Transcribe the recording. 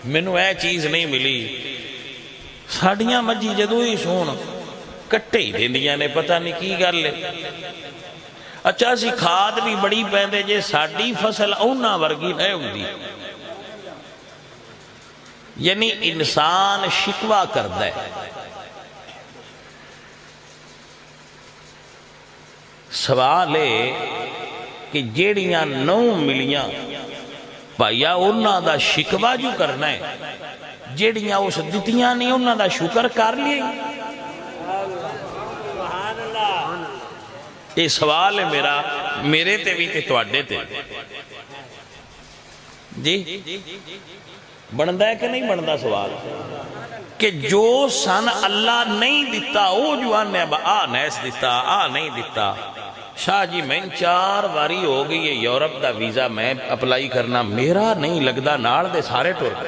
मैनू यह चीज़ नहीं मिली। साड़ियाँ मझी जदों ही सूण कट्टे ही देंदियां ने, पता नहीं की गल है। अच्छा असी खाद भी बड़ी पैंदे जे साडी फसल उन्हां वर्गी नहीं हुंदी। यानी इंसान शिकवा करदा है। सवाल है कि जेड़ियां 9 मिलियां भाईया उन्हां दा शिकवा जो करना है, जेड़ियां उस दित्तियां नहीं उन्हां दा शुक्र कर लिया। ये सवाल है मेरा, मेरे ते भी ते तुहाडे ते जी बनता है कि नहीं बनता सवाल कि जो सन अल्लाह नहीं दिता वो जो आने आ नैस दिता आ नहीं दिता। शाह जी मैं 4 बारी हो गई है यूरोप का वीज़ा मैं अप्लाई करना, मेरा नहीं लगता, नाल दे सारे टुर गए।